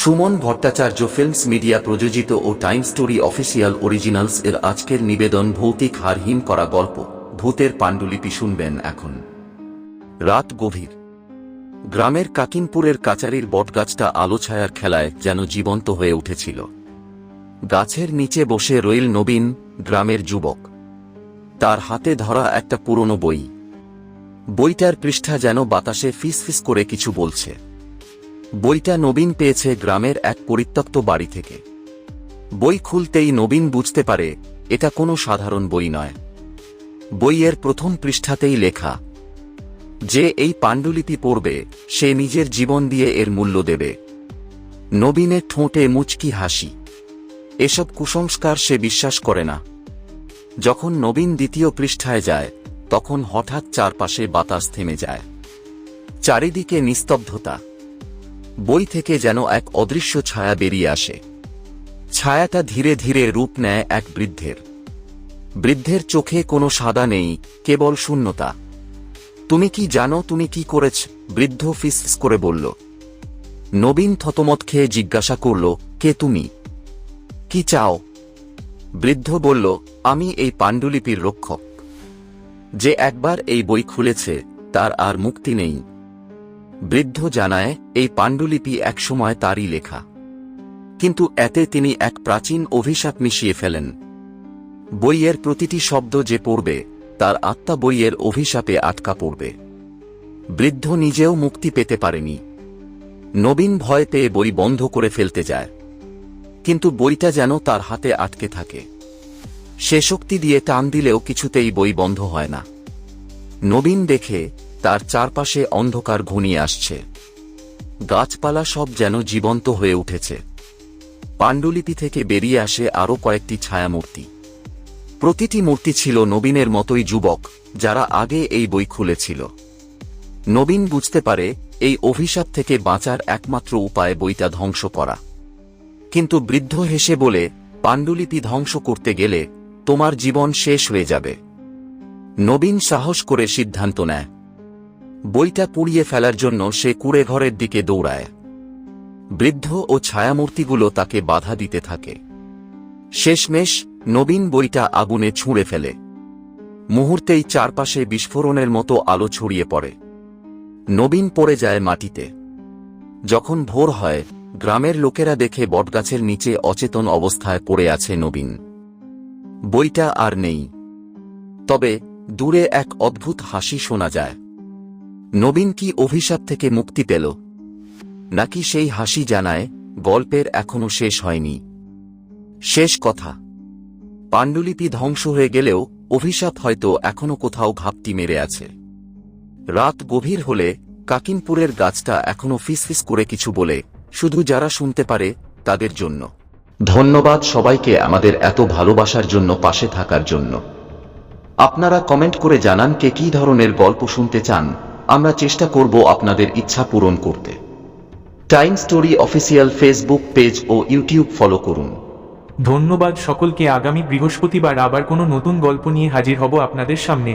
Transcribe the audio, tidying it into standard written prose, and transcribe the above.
Suman Bhattacharya films media প্রযোজিত ও time Story official originals এর আজকের নিবেদন ভৌতিক হারহীন করা গল্প ভূতের পাণ্ডুলিপি শুনবেন এখন। রাত গভীর। গ্রামের কাকিনপুরের কাচারির বটগাছটা আলো ছায়ার খেলায় যেন জীবন্ত হয়ে উঠেছিল। গাছের নিচে বসে রইল নবীন, গ্রামের যুবক। তার হাতে ধরা একটা পুরনো বই। বইটার পৃষ্ঠা যেন বাতাসে ফিসফিস করে কিছু বলছে। বইটা নবীন পেয়েছে গ্রামের এক পরিত্যক্ত বাড়ি থেকে। বই খুলতেই নবীন বুঝতে পারে এটা কোনো সাধারণ বই নয়। বইয়ের প্রথম পৃষ্ঠাতেই লেখা, যে এই পাণ্ডুলিপি পড়বে সে নিজের জীবন দিয়ে এর মূল্য দেবে। নবীনের ঠোঁটে মুচকি হাসি। এসব কুসংস্কার সে বিশ্বাস করে না। যখন নবীন দ্বিতীয় পৃষ্ঠায় যায় তখন হঠাৎ চারপাশে বাতাস থেমে যায়। চারিদিকে নিস্তব্ধতা। বই থেকে যেন এক অদৃশ্য ছায়া বেরিয়ে আসে। ছায়াটা ধীরে ধীরে রূপ নেয় এক বৃদ্ধের। বৃদ্ধের চোখে কোনো সাদা নেই, কেবল শূন্যতা। তুমি কি জানো তুমি কি করেছ? বৃদ্ধ ফিসফিস করে বলল। নবীন থতমত খেয়ে জিজ্ঞাসা করল, কে তুমি? কি চাও? বৃদ্ধ বলল, আমি এই পাণ্ডুলিপির রক্ষক। যে একবার এই বই খুলেছে তার আর মুক্তি নেই। বৃদ্ধ জানায়, এই পাণ্ডুলিপি একসময় তারই লেখা, কিন্তু এতে তিনি এক প্রাচীন অভিশাপ মিশিয়ে ফেলেন। বইয়ের প্রতিটি শব্দ যে পড়বে তার আত্মা বইয়ের অভিশাপে আটকা পড়বে। বৃদ্ধ নিজেও মুক্তি পেতে পারেনি। নবীন ভয় পেয়ে বই বন্ধ করে ফেলতে যায়, কিন্তু বইটা যেন তার হাতে আটকে থাকে। সে শক্তি দিয়ে টান দিলেও কিছুতেই বই বন্ধ হয় না। নবীন দেখে তার চারপাশে অন্ধকার ঘনিয়ে আসছে। গাছপালা সব যেন জীবন্ত হয়ে উঠেছে। পাণ্ডুলিপি থেকে বেরিয়ে আসে আরও কয়েকটি ছায়ামূর্তি। প্রতিটি মূর্তি ছিল নবীনের মতোই যুবক, যারা আগে এই বই খুলেছিল। নবীন বুঝতে পারে এই অভিশাপ থেকে বাঁচার একমাত্র উপায় বইটা ধ্বংস করা। কিন্তু বৃদ্ধ হেসে বলে, পাণ্ডুলিপি ধ্বংস করতে গেলে তোমার জীবন শেষ হয়ে যাবে। নবীন সাহস করে সিদ্ধান্ত নেয়। বইটা পুড়িয়ে ফেলার জন্য সে কুঁড়েঘরের দিকে দৌড়ায়। বৃদ্ধ ও ছায়ামূর্তিগুলো তাকে বাধা দিতে থাকে। শেষমেশ নবীন বইটা আগুনে ছুঁড়ে ফেলে। মুহূর্তেই চারপাশে বিস্ফোরণের মতো আলো ছড়িয়ে পড়ে। নবীন পড়ে যায় মাটিতে। যখন ভোর হয় গ্রামের লোকেরা দেখে বটগাছের নিচে অচেতন অবস্থায় পড়ে আছে নবীন। বইটা আর নেই, তবে দূরে এক অদ্ভুত হাসি শোনা যায়। নবীন কি অভিশাপ থেকে মুক্তি পেল? নাকি সেই হাসি জানায় গল্পের এখনো শেষ হয়নি? শেষ কথা, পাণ্ডুলিপি ধ্বংস হয়ে গেলেও অভিশাপ হয়তো এখনো কোথাও ঘাপটি মেরে আছে। রাত গভীর হলে কাকিনপুরের গাছটা এখনো ফিসফিস করে কিছু বলে, শুধু যারা শুনতে পারে তাদের জন্য। ধন্যবাদ সবাইকে আমাদের এত ভালোবাসার জন্য, পাশে থাকার জন্য। আপনারা কমেন্ট করে জানান কে কী ধরনের গল্প শুনতে চান। আমরা চেষ্টা করব আপনাদের ইচ্ছা পূরণ করতে। Time Story official Facebook page ও ইউটিউব ফলো করুন। ধন্যবাদ সকলকে। আগামী বৃহস্পতিবার আবার কোনো নতুন গল্প নিয়ে হাজির হব আপনাদের সামনে।